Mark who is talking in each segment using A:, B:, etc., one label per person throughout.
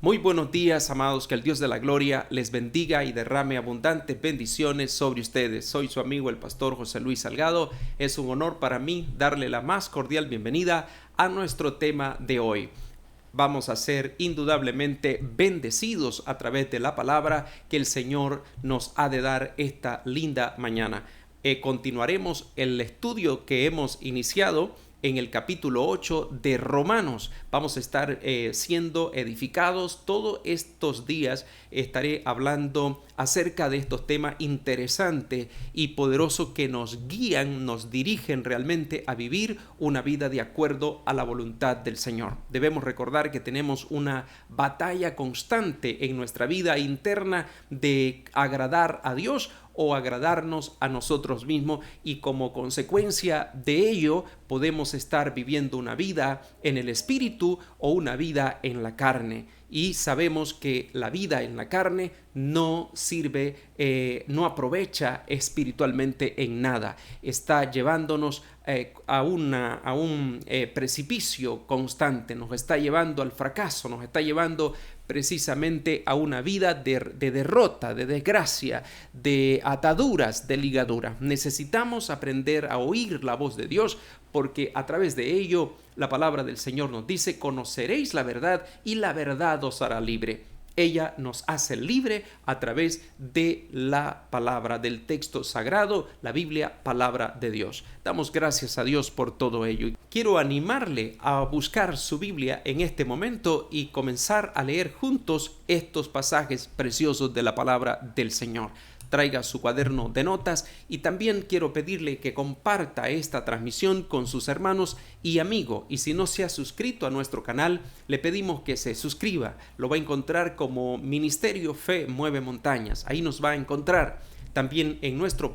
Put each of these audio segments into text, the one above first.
A: Muy buenos días, amados, que el Dios de la gloria les bendiga y derrame abundantes bendiciones sobre ustedes. Soy su amigo el pastor José Luis Salgado. Es un honor para mí darle la más cordial bienvenida a nuestro tema de hoy. Vamos a ser indudablemente bendecidos a través de la palabra que el Señor nos ha de dar esta linda mañana. Continuaremos el estudio que hemos iniciado en el capítulo 8 de Romanos. Vamos a estar siendo edificados todos estos días. Estaré hablando acerca de estos temas interesantes y poderosos que nos guían, nos dirigen realmente a vivir una vida de acuerdo a la voluntad del Señor. Debemos recordar que tenemos una batalla constante en nuestra vida interna de agradar a Dios o agradarnos a nosotros mismos, y como consecuencia de ello podemos estar viviendo una vida en el espíritu o una vida en la carne. Y sabemos que la vida en la carne no sirve, no aprovecha espiritualmente en nada. Está llevándonos a un precipicio constante, nos está llevando al fracaso, nos está llevando precisamente a una vida de derrota, de desgracia, de ataduras, de ligaduras. Necesitamos aprender a oír la voz de Dios, porque a través de ello la palabra del Señor nos dice: conoceréis la verdad y la verdad os hará libre. Ella nos hace libre a través de la palabra, del texto sagrado, la Biblia, palabra de Dios. Damos gracias a Dios por todo ello. Quiero animarle a buscar su Biblia en este momento y comenzar a leer juntos estos pasajes preciosos de la palabra del Señor. Traiga su cuaderno de notas y también quiero pedirle que comparta esta transmisión con sus hermanos y amigos. Y si no se ha suscrito a nuestro canal, le pedimos que se suscriba. Lo va a encontrar como Ministerio Fe Mueve Montañas. Ahí nos va a encontrar. También en nuestra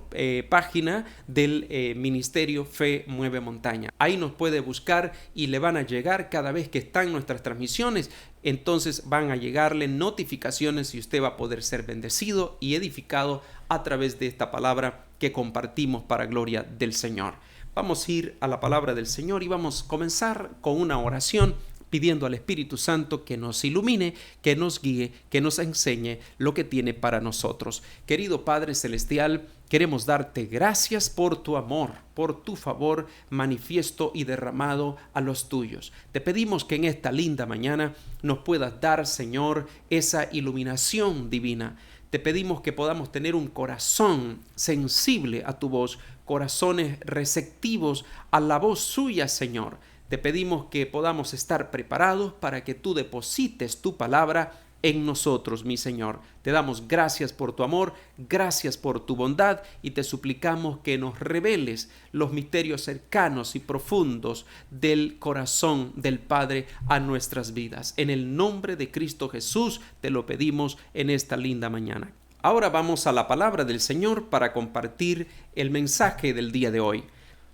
A: página del Ministerio Fe Mueve Montaña. Ahí nos puede buscar y le van a llegar cada vez que están nuestras transmisiones. Entonces van a llegarle notificaciones y usted va a poder ser bendecido y edificado a través de esta palabra que compartimos para gloria del Señor. Vamos a ir a la palabra del Señor y vamos a comenzar con una oración, pidiendo al Espíritu Santo que nos ilumine, que nos guíe, que nos enseñe lo que tiene para nosotros. Querido Padre Celestial, queremos darte gracias por tu amor, por tu favor manifiesto y derramado a los tuyos. Te pedimos que en esta linda mañana nos puedas dar, Señor, esa iluminación divina. Te pedimos que podamos tener un corazón sensible a tu voz, corazones receptivos a la voz suya, Señor. Te pedimos que podamos estar preparados para que tú deposites tu palabra en nosotros, mi Señor. Te damos gracias por tu amor, gracias por tu bondad y te suplicamos que nos reveles los misterios cercanos y profundos del corazón del Padre a nuestras vidas. En el nombre de Cristo Jesús te lo pedimos en esta linda mañana. Ahora vamos a la palabra del Señor para compartir el mensaje del día de hoy.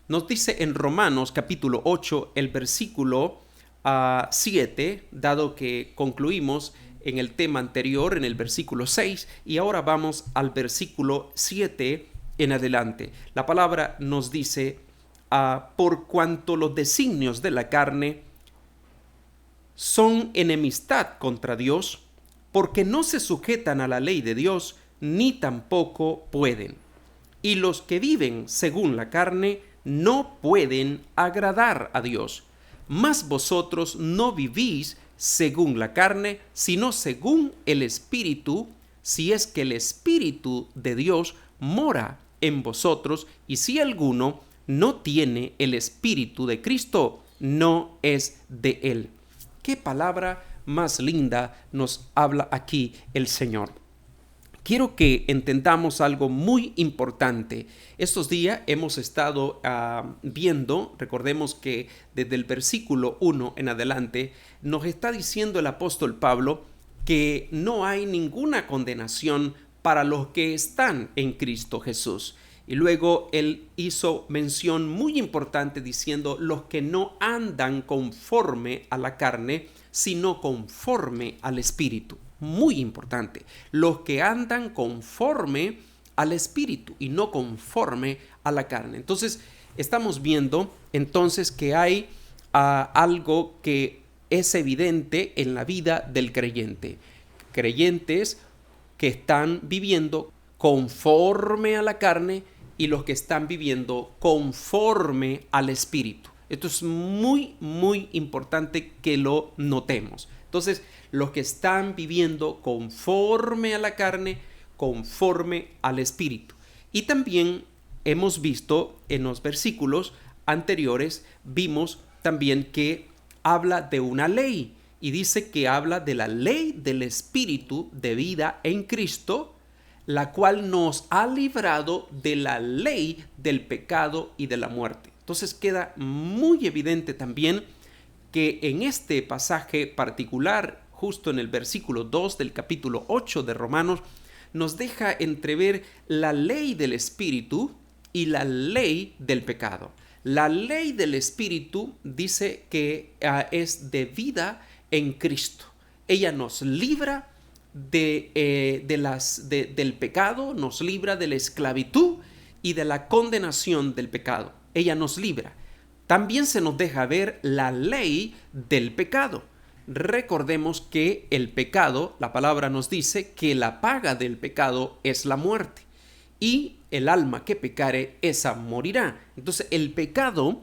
A: Nos dice en Romanos capítulo 8, el versículo 7, dado que concluimos en el tema anterior, en el versículo 6, y ahora vamos al versículo 7 en adelante. La palabra nos dice: por cuanto los designios de la carne son enemistad contra Dios, porque no se sujetan a la ley de Dios, ni tampoco pueden. Y los que viven según la carne no pueden agradar a Dios. Mas vosotros no vivís según la carne, sino según el Espíritu, si es que el Espíritu de Dios mora en vosotros, y si alguno no tiene el Espíritu de Cristo, no es de él. ¿Qué palabra más linda nos habla aquí el Señor? Quiero que entendamos algo muy importante. Estos días hemos estado viendo, recordemos que desde el versículo 1 en adelante, nos está diciendo el apóstol Pablo que no hay ninguna condenación para los que están en Cristo Jesús. Y luego él hizo mención muy importante diciendo: los que no andan conforme a la carne, sino conforme al Espíritu. Muy importante, los que andan conforme al Espíritu y no conforme a la carne. Entonces, estamos viendo entonces que hay algo que es evidente en la vida del creyente. Creyentes que están viviendo conforme a la carne y los que están viviendo conforme al Espíritu. Esto es muy, muy importante que lo notemos. Entonces, los que están viviendo conforme a la carne, conforme al Espíritu. Y también hemos visto en los versículos anteriores, vimos también que habla de una ley y dice que habla de la ley del Espíritu de vida en Cristo, la cual nos ha librado de la ley del pecado y de la muerte. Entonces queda muy evidente también que en este pasaje particular, justo en el versículo 2 del capítulo 8 de Romanos, nos deja entrever la ley del Espíritu y la ley del pecado. La ley del Espíritu dice que es de vida en Cristo. Ella nos libra del pecado, nos libra de la esclavitud y de la condenación del pecado. Ella nos libra. También se nos deja ver la ley del pecado. Recordemos que el pecado, la palabra nos dice que la paga del pecado es la muerte. Y el alma que pecare, esa morirá. Entonces el pecado,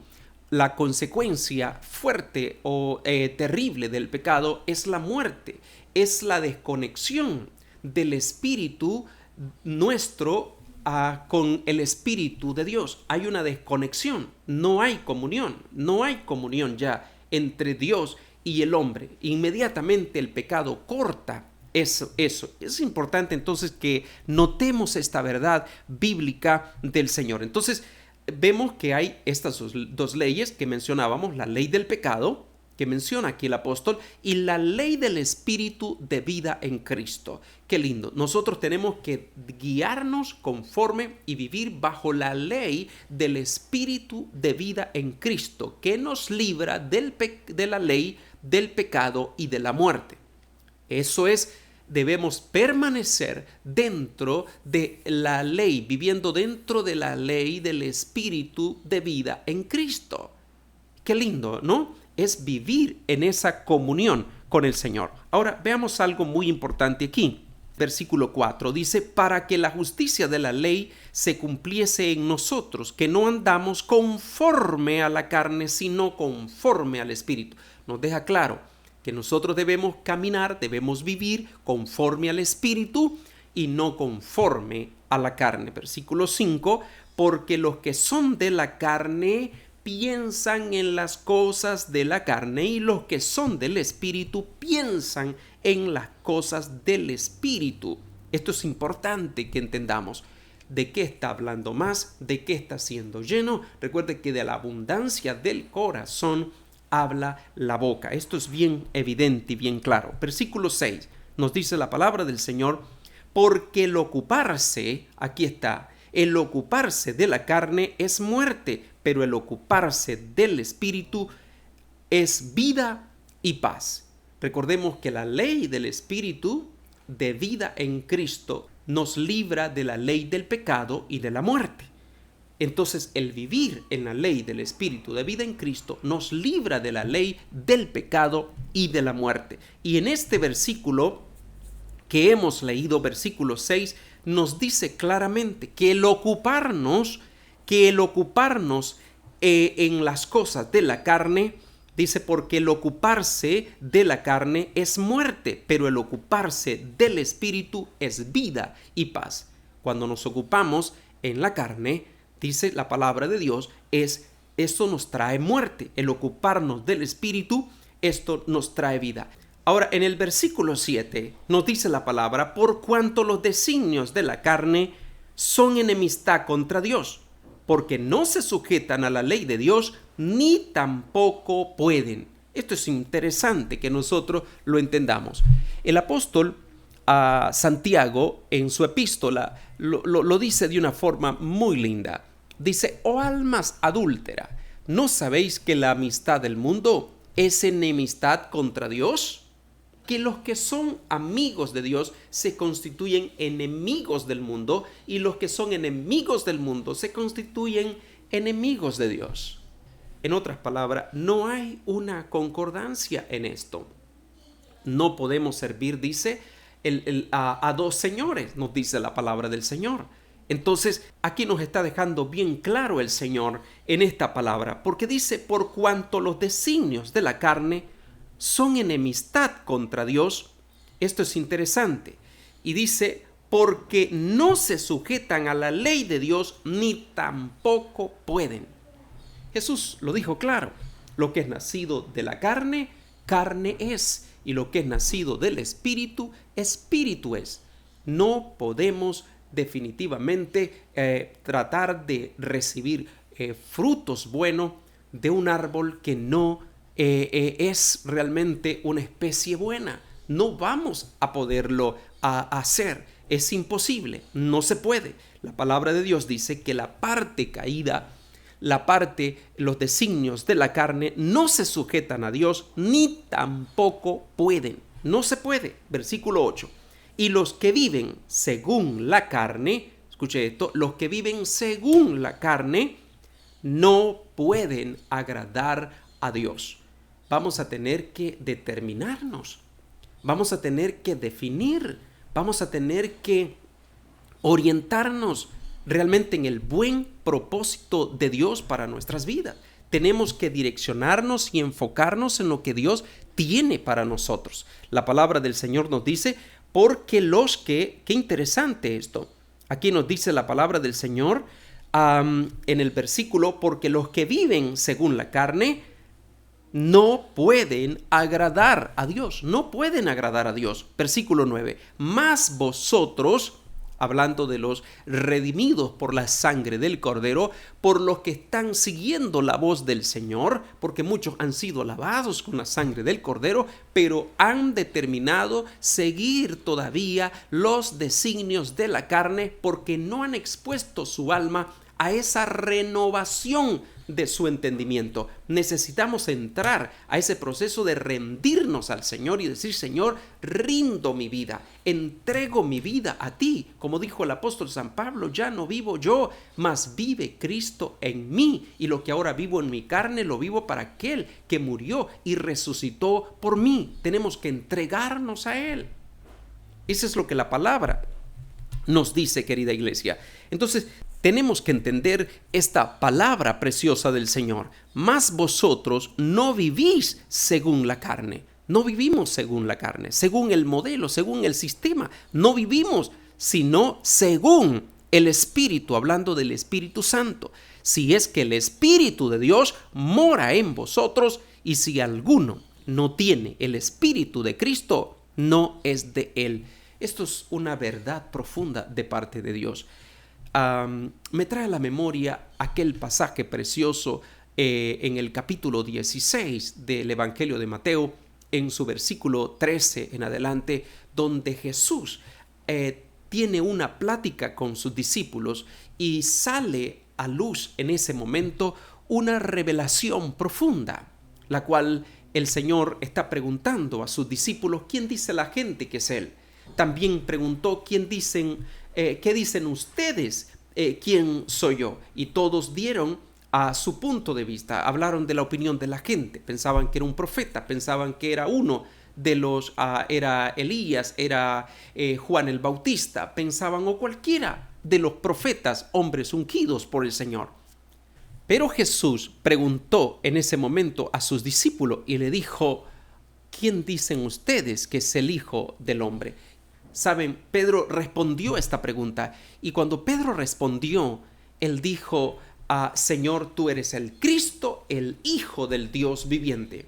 A: la consecuencia fuerte o terrible del pecado es la muerte. Es la desconexión del espíritu nuestro con el Espíritu de Dios. Hay una desconexión, no hay comunión ya entre Dios y el hombre. Inmediatamente el pecado corta eso. Es importante entonces que notemos esta verdad bíblica del Señor. Entonces vemos que hay estas dos leyes que mencionábamos, la ley del pecado, que menciona aquí el apóstol, y la ley del Espíritu de vida en Cristo. Qué lindo. Nosotros tenemos que guiarnos conforme y vivir bajo la ley del Espíritu de vida en Cristo, que nos libra de la ley del pecado y de la muerte. Eso es, debemos permanecer dentro de la ley, viviendo dentro de la ley del Espíritu de vida en Cristo. Qué lindo, ¿no? Es vivir en esa comunión con el Señor. Ahora veamos algo muy importante aquí. Versículo 4 dice, para que la justicia de la ley se cumpliese en nosotros, que no andamos conforme a la carne, sino conforme al Espíritu. Nos deja claro que nosotros debemos caminar, debemos vivir conforme al Espíritu y no conforme a la carne. Versículo 5, porque los que son de la carne piensan en las cosas de la carne y los que son del Espíritu piensan en las cosas del Espíritu. Esto es importante que entendamos. ¿De qué está hablando más? ¿De qué está siendo lleno? Recuerde que de la abundancia del corazón habla la boca. Esto es bien evidente y bien claro. Versículo 6 nos dice la palabra del Señor, porque el ocuparse, aquí está, el ocuparse de la carne es muerte, pero el ocuparse del Espíritu es vida y paz. Recordemos que la ley del Espíritu de vida en Cristo nos libra de la ley del pecado y de la muerte. Entonces, el vivir en la ley del Espíritu de vida en Cristo nos libra de la ley del pecado y de la muerte. Y en este versículo que hemos leído, versículo 6, nos dice claramente que el ocuparnos en las cosas de la carne, dice, porque el ocuparse de la carne es muerte, pero el ocuparse del Espíritu es vida y paz. Cuando nos ocupamos en la carne, dice la palabra de Dios, esto nos trae muerte. El ocuparnos del Espíritu, esto nos trae vida. Ahora, en el versículo 7 nos dice la palabra, por cuanto los designios de la carne son enemistad contra Dios, porque no se sujetan a la ley de Dios, ni tampoco pueden. Esto es interesante que nosotros lo entendamos. El apóstol Santiago, en su epístola, lo dice de una forma muy linda. Dice, oh almas adúlteras, ¿no sabéis que la amistad del mundo es enemistad contra Dios? Que los que son amigos de Dios se constituyen enemigos del mundo y los que son enemigos del mundo se constituyen enemigos de Dios. En otras palabras, no hay una concordancia en esto. No podemos servir, dice, a dos señores, nos dice la palabra del Señor. Entonces, aquí nos está dejando bien claro el Señor en esta palabra, porque dice, por cuanto los designios de la carne son enemistad contra Dios. Esto es interesante. Y dice, porque no se sujetan a la ley de Dios, ni tampoco pueden. Jesús lo dijo claro, lo que es nacido de la carne, carne es, y lo que es nacido del Espíritu, Espíritu es. No podemos definitivamente tratar de recibir frutos buenos de un árbol que no es realmente una especie buena. No vamos a poderlo hacer, es imposible, no se puede. La palabra de Dios dice que la parte caída, los designios de la carne no se sujetan a Dios, ni tampoco pueden. No se puede. Versículo 8. Y los que viven según la carne, escuche esto, los que viven según la carne no pueden agradar a Dios. Vamos a tener que determinarnos, vamos a tener que definir, vamos a tener que orientarnos realmente en el buen propósito de Dios para nuestras vidas. Tenemos que direccionarnos y enfocarnos en lo que Dios tiene para nosotros. La palabra del Señor nos dice, porque qué interesante esto. Aquí nos dice la palabra del Señor en el versículo, porque los que viven según la carne no pueden agradar a Dios, no pueden agradar a Dios. Versículo 9, mas vosotros, hablando de los redimidos por la sangre del Cordero, por los que están siguiendo la voz del Señor, porque muchos han sido lavados con la sangre del Cordero, pero han determinado seguir todavía los designios de la carne, porque no han expuesto su alma a esa renovación de su entendimiento. Necesitamos entrar a ese proceso de rendirnos al Señor y decir, Señor, rindo mi vida, entrego mi vida a ti. Como dijo el apóstol San Pablo, ya no vivo yo, mas vive Cristo en mí. Y lo que ahora vivo en mi carne, lo vivo para aquel que murió y resucitó por mí. Tenemos que entregarnos a Él. Eso es lo que la palabra nos dice, querida iglesia. Entonces, tenemos que entender esta palabra preciosa del Señor. Mas vosotros no vivís según la carne. No vivimos según la carne, según el modelo, según el sistema. No vivimos, sino según el Espíritu, hablando del Espíritu Santo. Si es que el Espíritu de Dios mora en vosotros, y si alguno no tiene el Espíritu de Cristo, no es de Él. Esto es una verdad profunda de parte de Dios. Me trae a la memoria aquel pasaje precioso en el capítulo 16 del Evangelio de Mateo, en su versículo 13 en adelante, donde Jesús tiene una plática con sus discípulos y sale a luz en ese momento una revelación profunda, la cual el Señor está preguntando a sus discípulos, ¿quién dice la gente que es Él? También preguntó, ¿qué dicen ustedes? ¿Quién soy yo? Y todos dieron a su punto de vista, hablaron de la opinión de la gente, pensaban que era un profeta, pensaban que era uno de los, era Elías, era Juan el Bautista, pensaban o cualquiera de los profetas, hombres ungidos por el Señor. Pero Jesús preguntó en ese momento a sus discípulos y le dijo, ¿quién dicen ustedes que es el Hijo del Hombre? Saben, Pedro respondió a esta pregunta, y cuando Pedro respondió, él dijo, Señor, tú eres el Cristo, el Hijo del Dios viviente.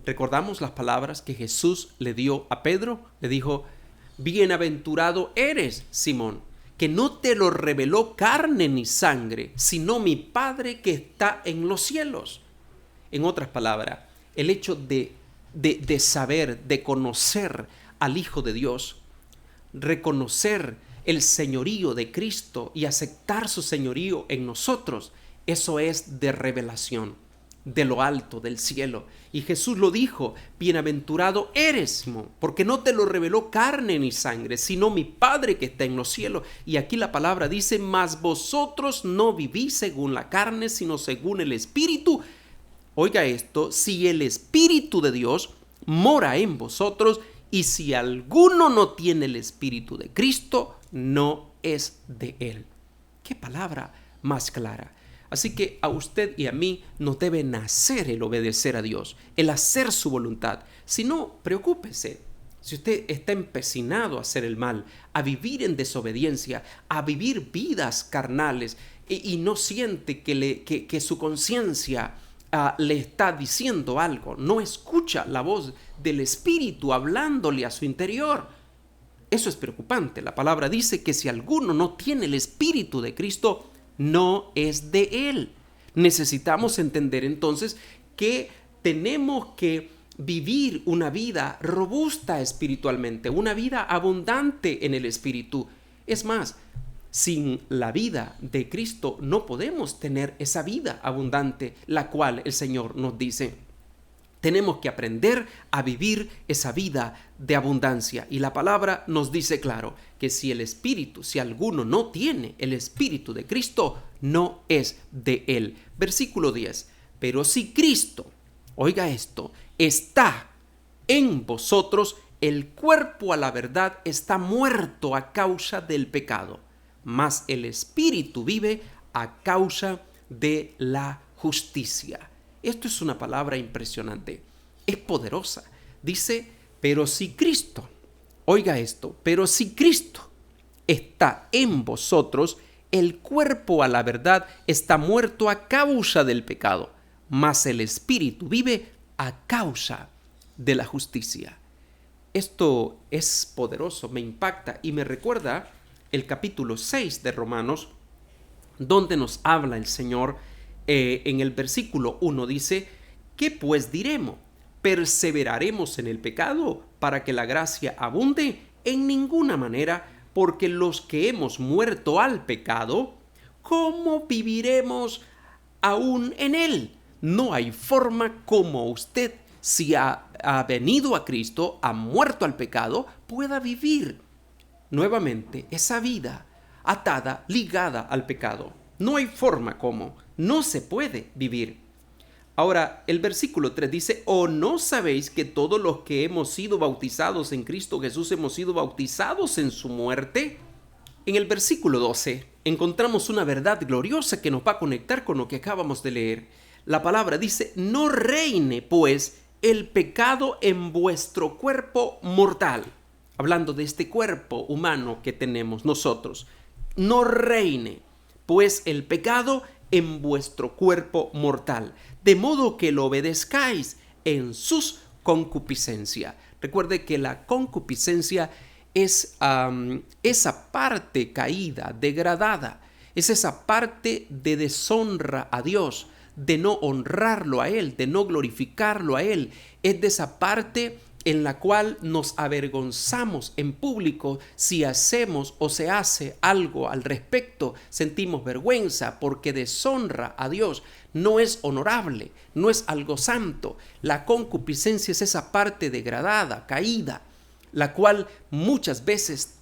A: ¿Recordamos las palabras que Jesús le dio a Pedro? Le dijo, bienaventurado eres, Simón, que no te lo reveló carne ni sangre, sino mi Padre que está en los cielos. En otras palabras, el hecho de saber, de conocer al Hijo de Dios, reconocer el señorío de Cristo y aceptar su señorío en nosotros, eso es de revelación, de lo alto, del cielo. Y Jesús lo dijo, bienaventurado eres, Simón, porque no te lo reveló carne ni sangre, sino mi Padre que está en los cielos. Y aquí la palabra dice, mas vosotros no vivís según la carne, sino según el Espíritu, Oiga esto, si el Espíritu de Dios mora en vosotros, y si alguno no tiene el Espíritu de Cristo, no es de Él. ¡Qué palabra más clara! Así que a usted y a mí nos debe nacer el obedecer a Dios, el hacer su voluntad. Si no, preocúpese. Si usted está empecinado a hacer el mal, a vivir en desobediencia, a vivir vidas carnales y no siente que su conciencia le está diciendo algo, no escucha la voz del Espíritu hablándole a su interior, eso es preocupante. La palabra dice que si alguno no tiene el Espíritu de Cristo, no es de Él. Necesitamos entender entonces que tenemos que vivir una vida robusta espiritualmente, una vida abundante en el Espíritu. Es más, sin la vida de Cristo no podemos tener esa vida abundante, la cual el Señor nos dice. Tenemos que aprender a vivir esa vida de abundancia. Y la palabra nos dice claro que si alguno no tiene el Espíritu de Cristo, no es de Él. Versículo 10. Pero si Cristo, oiga esto, está en vosotros, el cuerpo a la verdad está muerto a causa del pecado, mas el Espíritu vive a causa de la justicia. Esto es una palabra impresionante, es poderosa. Dice, pero si Cristo, oiga esto, pero si Cristo está en vosotros, el cuerpo a la verdad está muerto a causa del pecado, mas el Espíritu vive a causa de la justicia. Esto es poderoso, me impacta y me recuerda el capítulo 6 de Romanos, donde nos habla el Señor. En el versículo 1 dice, ¿qué pues diremos? ¿Perseveraremos en el pecado para que la gracia abunde? En ninguna manera, porque los que hemos muerto al pecado, ¿cómo viviremos aún en él? No hay forma como usted, si ha venido a Cristo, ha muerto al pecado, pueda vivir nuevamente esa vida atada, ligada al pecado. No hay forma como, no se puede vivir. Ahora, el versículo 3 dice, ¿o no sabéis que todos los que hemos sido bautizados en Cristo Jesús hemos sido bautizados en su muerte? En el versículo 12 encontramos una verdad gloriosa que nos va a conectar con lo que acabamos de leer. La palabra dice, no reine pues el pecado en vuestro cuerpo mortal. Hablando de este cuerpo humano que tenemos nosotros. No reine pues el pecado en vuestro cuerpo mortal, de modo que lo obedezcáis en sus concupiscencias. Recuerde que la concupiscencia es esa parte caída, degradada, es esa parte de deshonra a Dios, de no honrarlo a Él, de no glorificarlo a Él. Es de esa parte en la cual nos avergonzamos en público si hacemos o se hace algo al respecto. Sentimos vergüenza porque deshonra a Dios. No es honorable, no es algo santo. La concupiscencia es esa parte degradada, caída, la cual muchas veces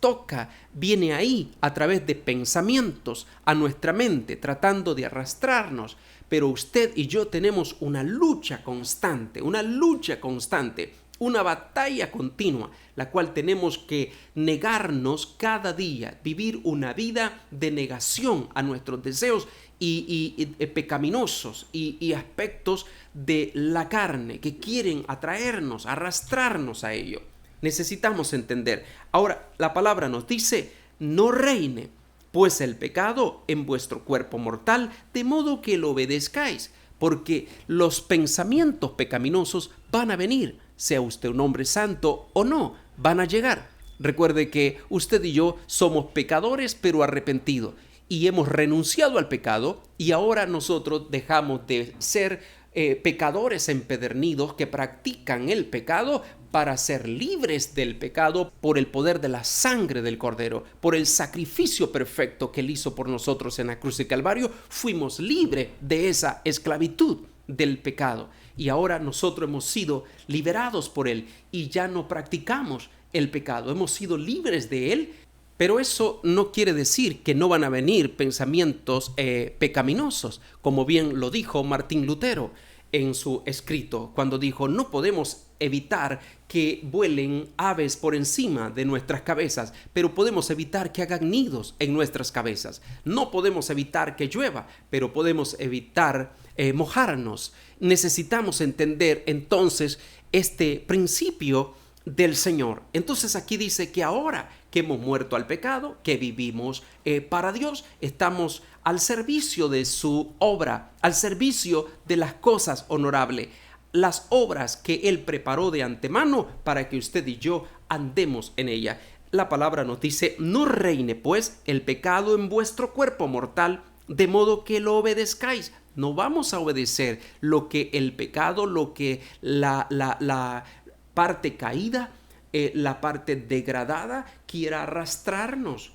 A: viene ahí a través de pensamientos a nuestra mente, tratando de arrastrarnos. Pero usted y yo tenemos una lucha constante, una batalla continua, la cual tenemos que negarnos cada día, vivir una vida de negación a nuestros deseos y pecaminosos y aspectos de la carne que quieren atraernos, arrastrarnos a ello. Necesitamos entender. Ahora, la palabra nos dice, no reine pues el pecado en vuestro cuerpo mortal, de modo que lo obedezcáis, porque los pensamientos pecaminosos van a venir, sea usted un hombre santo o no, van a llegar. Recuerde que usted y yo somos pecadores pero arrepentidos y hemos renunciado al pecado y ahora nosotros dejamos de ser pecadores empedernidos que practican el pecado para ser libres del pecado por el poder de la sangre del Cordero, por el sacrificio perfecto que Él hizo por nosotros en la cruz de Calvario. Fuimos libres de esa esclavitud del pecado y ahora nosotros hemos sido liberados por Él y ya no practicamos el pecado, hemos sido libres de Él. Pero eso no quiere decir que no van a venir pensamientos pecaminosos, como bien lo dijo Martín Lutero. en su escrito cuando dijo: no podemos evitar que vuelen aves por encima de nuestras cabezas, pero podemos evitar que hagan nidos en nuestras cabezas. No podemos evitar que llueva, pero podemos evitar mojarnos. Necesitamos entender entonces este principio del Señor. Entonces aquí dice que ahora que hemos muerto al pecado, que vivimos para Dios, estamos al servicio de su obra, al servicio de las cosas honorables, las obras que Él preparó de antemano para que usted y yo andemos en ella. La palabra nos dice: no reine pues el pecado en vuestro cuerpo mortal, de modo que lo obedezcáis. No vamos a obedecer lo que el pecado, lo que la parte caída, la parte degradada quiera arrastrarnos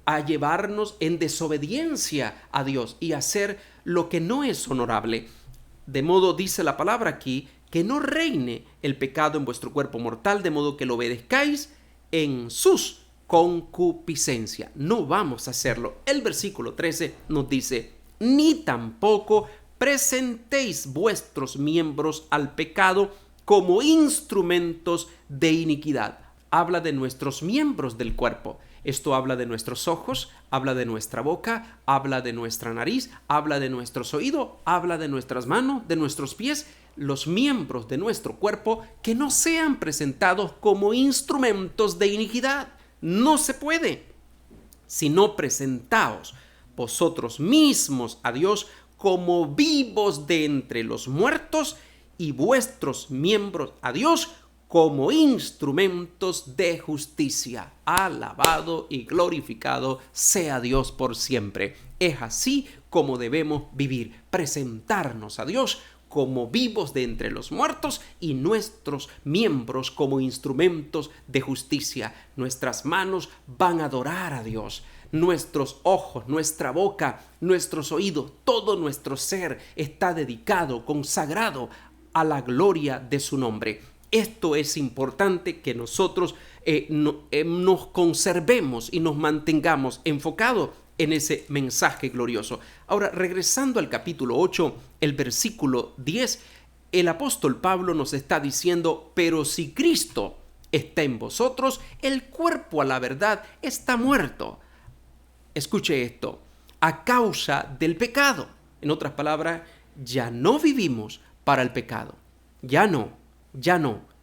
A: a llevarnos en desobediencia a Dios y hacer lo que no es honorable. De modo, dice la palabra aquí, que no reine el pecado en vuestro cuerpo mortal, de modo que lo obedezcáis en sus concupiscencias. No vamos a hacerlo. El versículo 13 nos dice: ni tampoco presentéis vuestros miembros al pecado como instrumentos de iniquidad. Habla de nuestros miembros del cuerpo. Esto habla de nuestros ojos, habla de nuestra boca, habla de nuestra nariz, habla de nuestros oídos, habla de nuestras manos, de nuestros pies, los miembros de nuestro cuerpo que no sean presentados como instrumentos de iniquidad. No se puede, sino presentaos vosotros mismos a Dios como vivos de entre los muertos, y vuestros miembros a Dios como instrumentos de justicia. Alabado y glorificado sea Dios por siempre. Es así como debemos vivir, presentarnos a Dios como vivos de entre los muertos y nuestros miembros como instrumentos de justicia. Nuestras manos van a adorar a Dios. Nuestros ojos, nuestra boca, nuestros oídos, todo nuestro ser está dedicado, consagrado a la gloria de su nombre. Esto es importante, que nosotros nos conservemos y nos mantengamos enfocados en ese mensaje glorioso. Ahora, regresando al capítulo 8, el versículo 10, el apóstol Pablo nos está diciendo: pero si Cristo está en vosotros, el cuerpo a la verdad está muerto. Escuche esto: a causa del pecado. En otras palabras, ya no vivimos para el pecado. Ya no,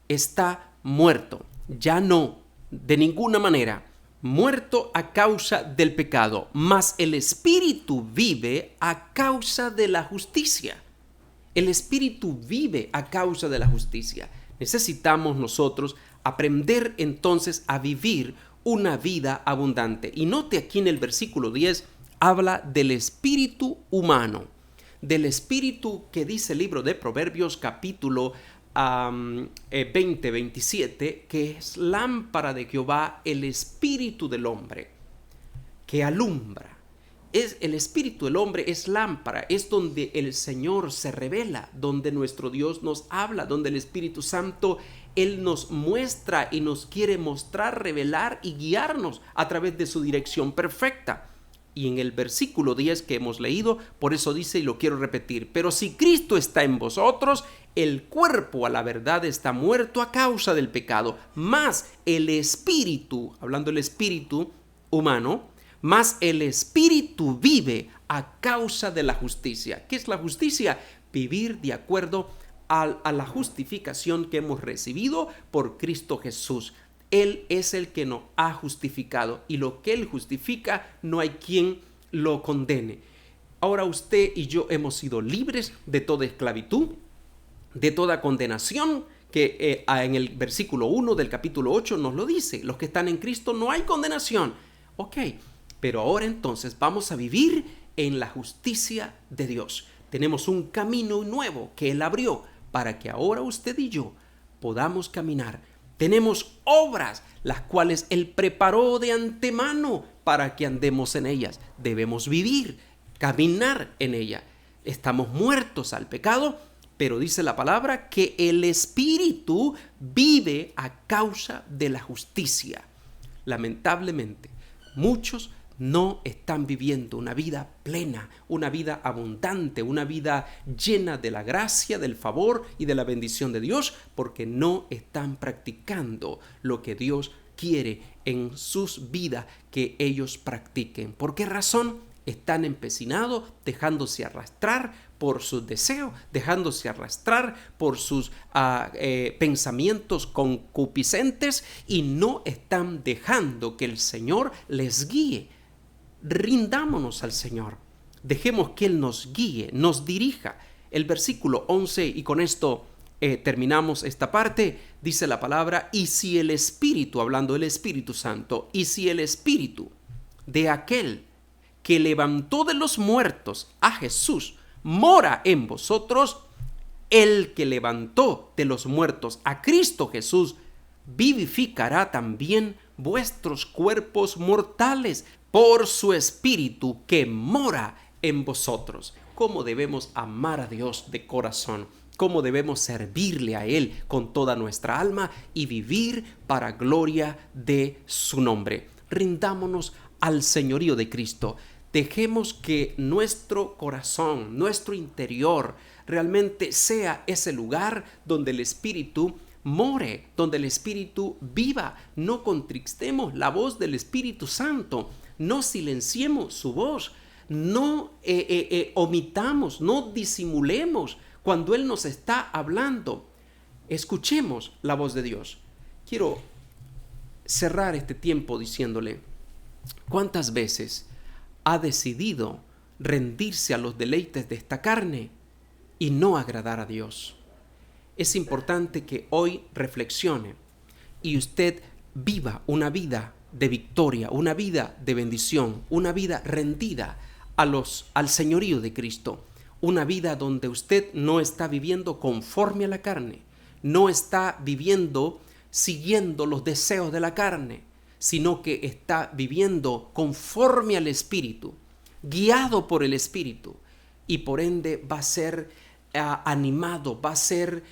A: está muerto. Ya no, de ninguna manera. Muerto a causa del pecado, mas el Espíritu vive a causa de la justicia. El Espíritu vive a causa de la justicia. Necesitamos nosotros aprender entonces a vivir una vida abundante. Y note aquí en el versículo 10, habla del espíritu humano, del espíritu que dice el libro de Proverbios capítulo 27, que es lámpara de Jehová el espíritu del hombre, que alumbra. El espíritu del hombre es lámpara, es donde el Señor se revela, donde nuestro Dios nos habla, donde el Espíritu Santo, Él nos muestra y nos quiere mostrar, revelar y guiarnos a través de su dirección perfecta. Y en el versículo 10 que hemos leído, por eso dice, y lo quiero repetir: pero si Cristo está en vosotros, el cuerpo a la verdad está muerto a causa del pecado, mas el espíritu, hablando del espíritu humano, mas el espíritu vive a causa de la justicia. ¿Qué es la justicia? Vivir de acuerdo a la justificación que hemos recibido por Cristo Jesús. Él es el que nos ha justificado, y lo que Él justifica no hay quien lo condene. Ahora usted y yo hemos sido libres de toda esclavitud, de toda condenación, que en el versículo 1 del capítulo 8 nos lo dice: los que están en Cristo no hay condenación. Ok, pero ahora entonces vamos a vivir en la justicia de Dios. Tenemos un camino nuevo que Él abrió para que ahora usted y yo podamos caminar. Tenemos obras las cuales Él preparó de antemano para que andemos en ellas. Debemos vivir, caminar en ellas. Estamos muertos al pecado, pero dice la palabra que el Espíritu vive a causa de la justicia. Lamentablemente, muchos no están viviendo una vida plena, una vida abundante, una vida llena de la gracia, del favor y de la bendición de Dios, porque no están practicando lo que Dios quiere en sus vidas que ellos practiquen. ¿Por qué razón? Están empecinados, dejándose arrastrar por sus deseos, dejándose arrastrar por sus pensamientos concupiscentes y no están dejando que el Señor les guíe. Rindámonos al Señor, dejemos que Él nos guíe, nos dirija. El versículo 11, y con esto terminamos esta parte, dice la palabra: y si el Espíritu, hablando del Espíritu Santo, y si el Espíritu de aquel que levantó de los muertos a Jesús mora en vosotros, el que levantó de los muertos a Cristo Jesús vivificará también vuestros cuerpos mortales por su Espíritu que mora en vosotros. ¿Cómo debemos amar a Dios de corazón? ¿Cómo debemos servirle a Él con toda nuestra alma y vivir para gloria de su nombre? Rindámonos al señorío de Cristo. Dejemos que nuestro corazón, nuestro interior, realmente sea ese lugar donde el Espíritu more, donde el Espíritu viva. No contristemos la voz del Espíritu Santo. No silenciemos su voz, no omitamos, no disimulemos cuando Él nos está hablando. Escuchemos la voz de Dios. Quiero cerrar este tiempo diciéndole: ¿cuántas veces ha decidido rendirse a los deleites de esta carne y no agradar a Dios? Es importante que hoy reflexione y usted viva una vida de victoria, una vida de bendición, una vida rendida al señorío de Cristo, una vida donde usted no está viviendo conforme a la carne, no está viviendo siguiendo los deseos de la carne, sino que está viviendo conforme al Espíritu, guiado por el Espíritu, y por ende va a ser animado, va a ser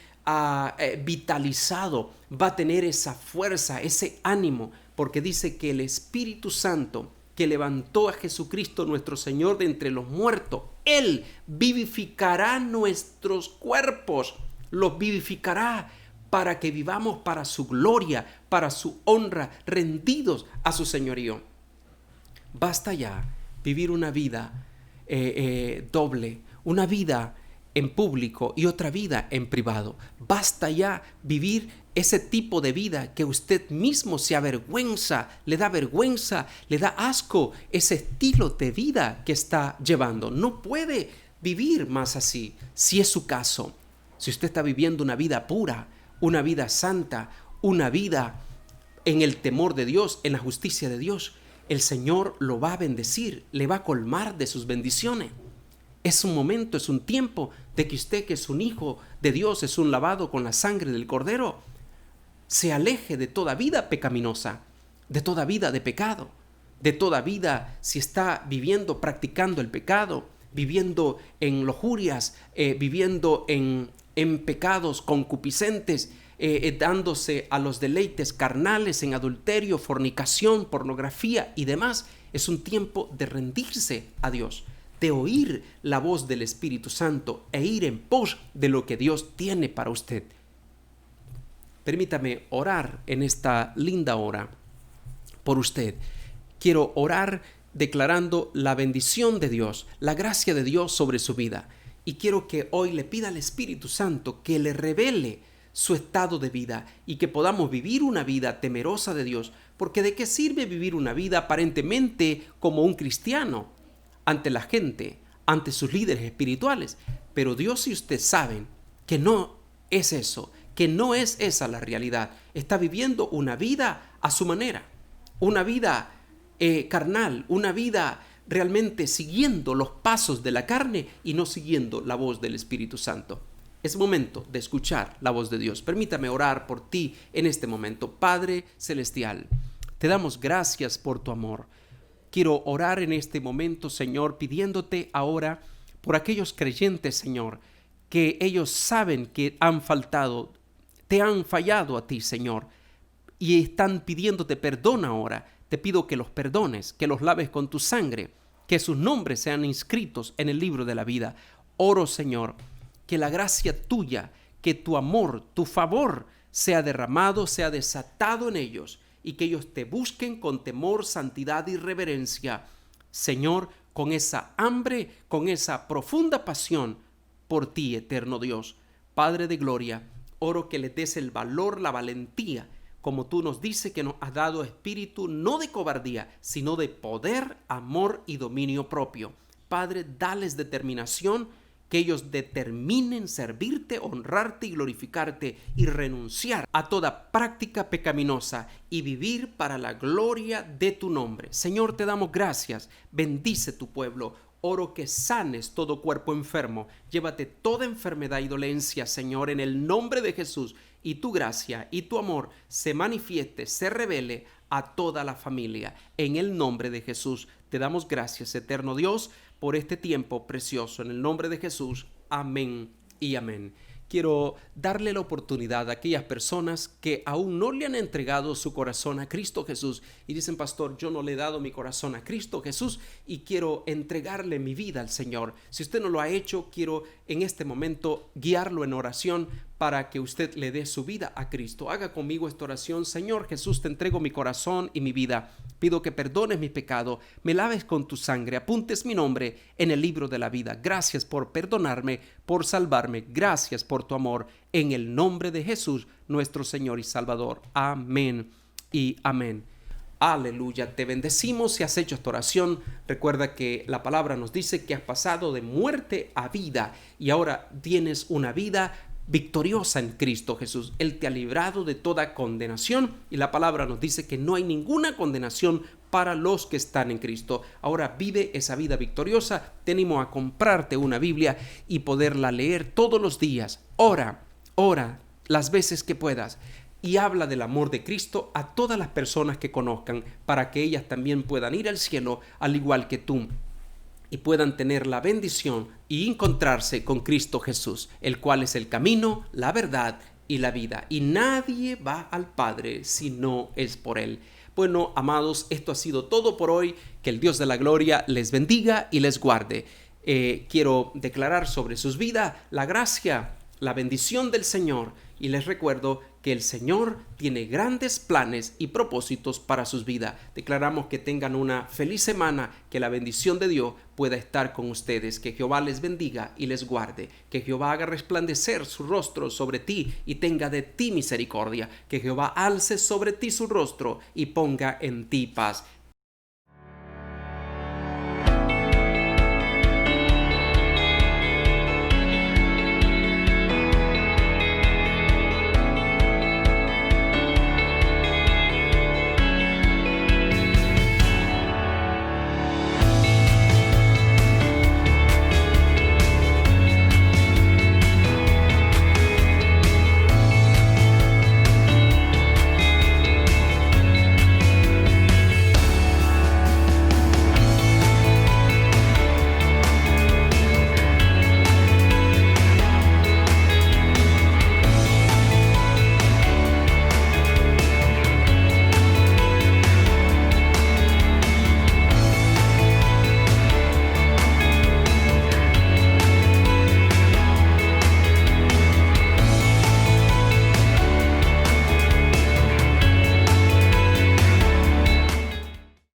A: vitalizado, va a tener esa fuerza, ese ánimo, porque dice que el Espíritu Santo que levantó a Jesucristo nuestro Señor de entre los muertos, Él vivificará nuestros cuerpos, los vivificará para que vivamos para su gloria, para su honra, rendidos a su señorío. Basta ya vivir una vida doble, una vida en público y otra vida en privado. Basta ya vivir ese tipo de vida que usted mismo se avergüenza, le da vergüenza, le da asco ese estilo de vida que está llevando. No puede vivir más así, si es su caso. Si usted está viviendo una vida pura, una vida santa, una vida en el temor de Dios, en la justicia de Dios, el Señor lo va a bendecir, le va a colmar de sus bendiciones. Es un momento, es un tiempo de que usted, que es un hijo de Dios, es un lavado con la sangre del Cordero, se aleje de toda vida pecaminosa, de toda vida de pecado, de toda vida si está viviendo, practicando el pecado, viviendo en lujurias, viviendo en pecados concupiscentes, dándose a los deleites carnales, en adulterio, fornicación, pornografía y demás. Es un tiempo de rendirse a Dios, de oír la voz del Espíritu Santo e ir en pos de lo que Dios tiene para usted. Permítame orar en esta linda hora por usted. Quiero orar declarando la bendición de Dios, la gracia de Dios sobre su vida. Y quiero que hoy le pida al Espíritu Santo que le revele su estado de vida y que podamos vivir una vida temerosa de Dios. Porque ¿de qué sirve vivir una vida aparentemente como un cristiano ante la gente, ante sus líderes espirituales? Pero Dios y usted saben que no es eso, que no es esa la realidad. Está viviendo una vida a su manera, una vida carnal, una vida realmente siguiendo los pasos de la carne y no siguiendo la voz del Espíritu Santo. Es momento de escuchar la voz de Dios. Permítame orar por ti en este momento. Padre Celestial, te damos gracias por tu amor. Quiero orar en este momento, Señor, pidiéndote ahora por aquellos creyentes, Señor, que ellos saben que han faltado, te han fallado a ti, Señor. y están pidiéndote perdón ahora. Te pido que los perdones, que los laves con tu sangre, que sus nombres sean inscritos en el libro de la vida. Oro, Señor, que la gracia tuya, que tu amor, tu favor sea derramado, sea desatado en ellos y que ellos te busquen con temor, santidad y reverencia. Señor, con esa hambre, con esa profunda pasión por ti, eterno Dios. Padre de gloria, oro que les des el valor, la valentía, como tú nos dices que nos has dado espíritu no de cobardía, sino de poder, amor y dominio propio. Padre, dales determinación, que ellos determinen servirte, honrarte y glorificarte y renunciar a toda práctica pecaminosa y vivir para la gloria de tu nombre. Señor, te damos gracias. Bendice tu pueblo. Oro que sanes todo cuerpo enfermo. Llévate toda enfermedad y dolencia, Señor, en el nombre de Jesús. Y tu gracia y tu amor se manifieste, se revele a toda la familia. En el nombre de Jesús te damos gracias, eterno Dios, por este tiempo precioso. En el nombre de Jesús, amén y amén. Quiero darle la oportunidad a aquellas personas que aún no le han entregado su corazón a Cristo Jesús y dicen, pastor, yo no le he dado mi corazón a Cristo Jesús y quiero entregarle mi vida al Señor. Si usted no lo ha hecho, quiero en este momento guiarlo en oración para que usted le dé su vida a Cristo. Haga conmigo esta oración. Señor Jesús, te entrego mi corazón y mi vida. Pido que perdones mi pecado, me laves con tu sangre, apuntes mi nombre en el libro de la vida. Gracias por perdonarme, por salvarme. Gracias por tu amor. En el nombre de Jesús, nuestro Señor y Salvador. Amén y amén. Aleluya, te bendecimos si has hecho esta oración. Recuerda que la palabra nos dice que has pasado de muerte a vida y ahora tienes una vida victoriosa en Cristo Jesús. Él te ha librado de toda condenación y la palabra nos dice que no hay ninguna condenación para los que están en Cristo. Ahora vive esa vida victoriosa. Te animo a comprarte una Biblia y poderla leer todos los días. Ora las veces que puedas y habla del amor de Cristo a todas las personas que conozcan para que ellas también puedan ir al cielo al igual que tú y puedan tener la bendición y encontrarse con Cristo Jesús, el cual es el camino, la verdad y la vida. Y nadie va al Padre si no es por Él. Bueno, amados, esto ha sido todo por hoy. Que el Dios de la gloria les bendiga y les guarde. Quiero declarar sobre sus vidas la gracia, la bendición del Señor. Y les recuerdo que el Señor tiene grandes planes y propósitos para sus vidas. Declaramos que tengan una feliz semana, que la bendición de Dios pueda estar con ustedes, que Jehová les bendiga y les guarde, que Jehová haga resplandecer su rostro sobre ti y tenga de ti misericordia, que Jehová alce sobre ti su rostro y ponga en ti paz.